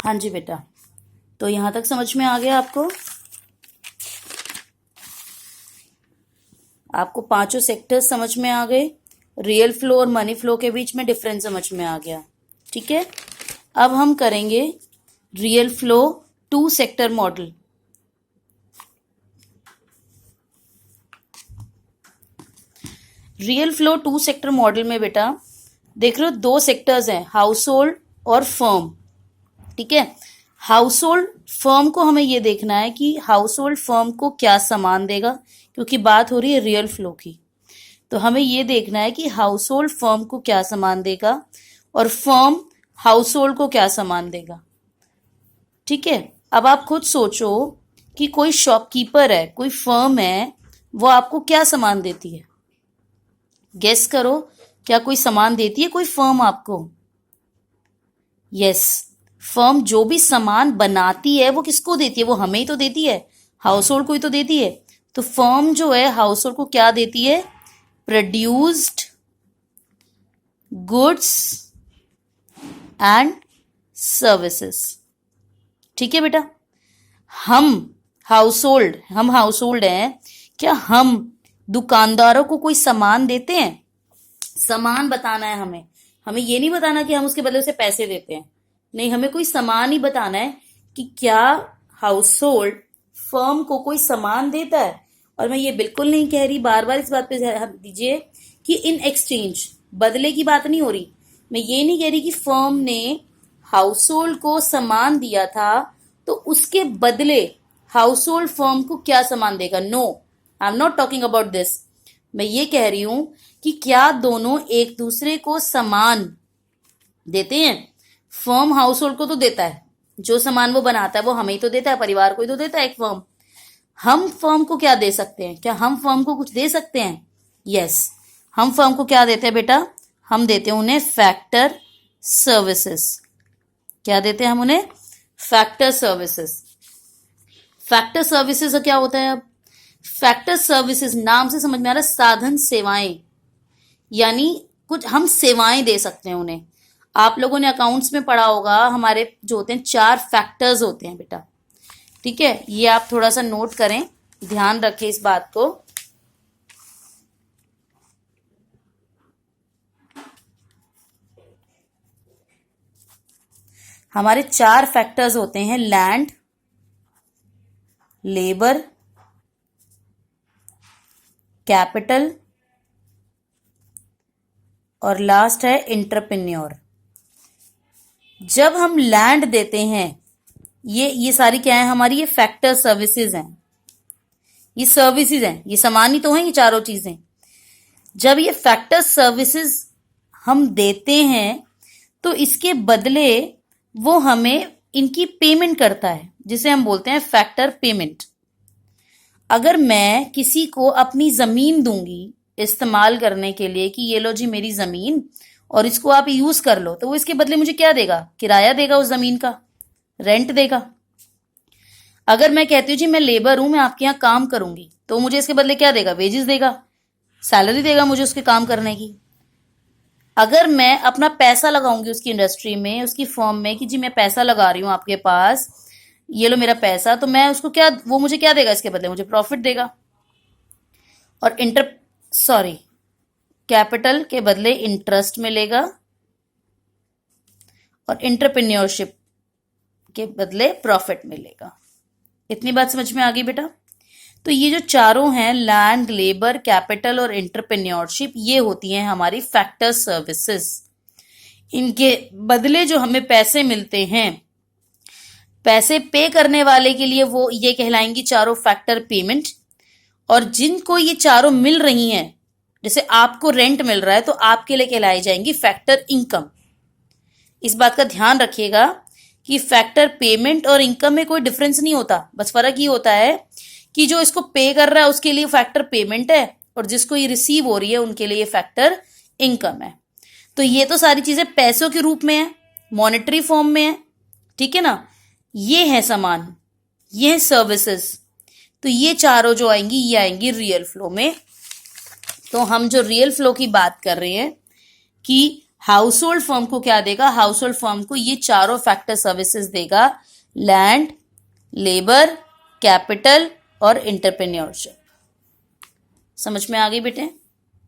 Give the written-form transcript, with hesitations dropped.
हाँ जी बेटा, तो यहाँ तक समझ में आ गया आपको? आपको पांचों सेक्टर्स समझ में आ गए, रियल फ्लो और मनी फ्लो के बीच में डिफरेंस समझ में आ गया। ठीक है, अब हम करेंगे real flow 2 sector model. Real flow 2 sector model में बेटा देख रहे हो 2 सेक्टर्स हैं, हाउस होल्ड और फर्म। ठीक है, हाउस होल्ड फर्म को हमें ये देखना है कि हाउस होल्ड फर्म को क्या सामान देगा, क्योंकि बात हो रही है रियल फ्लो की। तो हमें ये देखना है कि हाउस होल्ड फर्म को क्या सामान देगा और फर्म हाउस होल्ड को क्या सामान देगा। ठीक है, अब आप खुद सोचो कि कोई शॉपकीपर है, कोई फर्म है, वो आपको क्या सामान देती है? गेस करो, क्या कोई सामान देती है कोई फर्म आपको? यस, फर्म जो भी सामान बनाती है वो किसको देती है? वो हमें ही तो देती है, हाउस होल्ड को ही तो देती है। तो फर्म जो है हाउस होल्ड को क्या देती है? Produced goods and services. ठीक है बेटा, हम हाउस होल्ड हैं, क्या हम दुकानदारों को कोई सामान देते हैं? सामान बताना है हमें, हमें ये नहीं बताना कि हम उसके बदले उसे पैसे देते हैं। नहीं, हमें कोई सामान ही बताना है कि क्या हाउस होल्ड फर्म को कोई सामान देता है। और मैं ये बिल्कुल नहीं कह रही, बार बार इस बात पे ध्यान दीजिए कि इन एक्सचेंज, बदले की बात नहीं हो रही। मैं ये नहीं कह रही कि फर्म ने हाउस होल्ड को सामान दिया था तो उसके बदले हाउस होल्ड फर्म को क्या सामान देगा। No, I am not talking about this. मैं ये कह रही हूं कि क्या दोनों एक दूसरे को सामान देते हैं? फर्म हाउस होल्ड को तो देता है, जो सामान वो बनाता है वो हमें ही तो देता है, परिवार को ही तो देता है एक फर्म। हम फर्म को क्या दे सकते हैं? क्या हम फर्म को कुछ दे सकते हैं? यस, हम फर्म को क्या देते हैं बेटा? हम देते हैं उन्हें फैक्टर सर्विसेज। क्या देते हैं हम उन्हें? Factor services. फैक्टर सर्विसेज का क्या होता है? अब फैक्टर सर्विसेज नाम से समझ में आ रहा है, साधन सेवाएं, यानी कुछ हम सेवाएं दे सकते हैं उन्हें। आप लोगों ने अकाउंट्स में पढ़ा होगा, हमारे जो होते हैं 4 फैक्टर्स होते हैं बेटा। ठीक है, ये आप थोड़ा सा नोट करें, ध्यान रखें इस बात को। हमारे 4 फैक्टर्स होते हैं, लैंड, लेबर, कैपिटल और लास्ट है एंटरप्रेन्योर। जब हम लैंड देते हैं, ये सारी क्या है हमारी? ये फैक्टर सर्विसेज हैं, ये सर्विसेज हैं, ये सामान ही तो हैं ये चारों चीजें। जब ये फैक्टर सर्विसेज हम देते हैं तो इसके बदले वो हमें इनकी पेमेंट करता है, जिसे हम बोलते हैं फैक्टर पेमेंट। अगर मैं किसी को अपनी जमीन दूंगी इस्तेमाल करने के लिए कि ये लो जी मेरी जमीन और इसको आप यूज कर लो, तो वो इसके बदले मुझे क्या देगा? किराया देगा, उस जमीन का रेंट देगा। अगर मैं कहती हूँ जी मैं लेबर हूं, मैं आपके यहाँ काम करूंगी, तो मुझे इसके बदले क्या देगा? वेजेस देगा, सैलरी देगा मुझे उसके काम करने की। अगर मैं अपना पैसा लगाऊंगी उसकी इंडस्ट्री में, उसकी फर्म में कि जी मैं पैसा लगा रही हूं आपके पास, ये लो मेरा पैसा, तो मैं उसको क्या, वो मुझे क्या देगा इसके बदले? मुझे प्रॉफिट देगा। और कैपिटल के बदले इंटरेस्ट मिलेगा और एंटरप्रेन्योरशिप के बदले प्रॉफिट मिलेगा। इतनी बात समझ में आ गई बेटा? तो ये जो चारों हैं, लैंड, लेबर, कैपिटल और एंटरप्रेन्योरशिप, ये होती हैं हमारी फैक्टर सर्विसेज। इनके बदले जो हमें पैसे मिलते हैं, पैसे पे करने वाले के लिए वो ये कहलाएंगी चारों फैक्टर पेमेंट। और जिनको ये चारों मिल रही हैं, जैसे आपको रेंट मिल रहा है तो आपके लिए कहलाई जाएंगी फैक्टर इनकम। इस बात का ध्यान रखिएगा कि फैक्टर पेमेंट और इनकम में कोई डिफरेंस नहीं होता, बस फर्क ये होता है कि जो इसको पे कर रहा है उसके लिए फैक्टर पेमेंट है और जिसको ये रिसीव हो रही है उनके लिए फैक्टर इनकम है। तो ये तो सारी चीजें पैसों के रूप में है, मॉनेटरी फॉर्म में है। ठीक है ना, ये है सामान, ये है सर्विसेज। तो ये चारों जो आएंगी ये आएंगी रियल फ्लो में। तो हम जो रियल फ्लो की बात कर रहे हैं कि हाउस होल्ड फर्म को क्या देगा? हाउस होल्ड फर्म को ये चारों फैक्टर सर्विसेज देगा, लैंड, लेबर, कैपिटल और एंटरप्रेन्योरशिप। समझ में आ गई बेटे?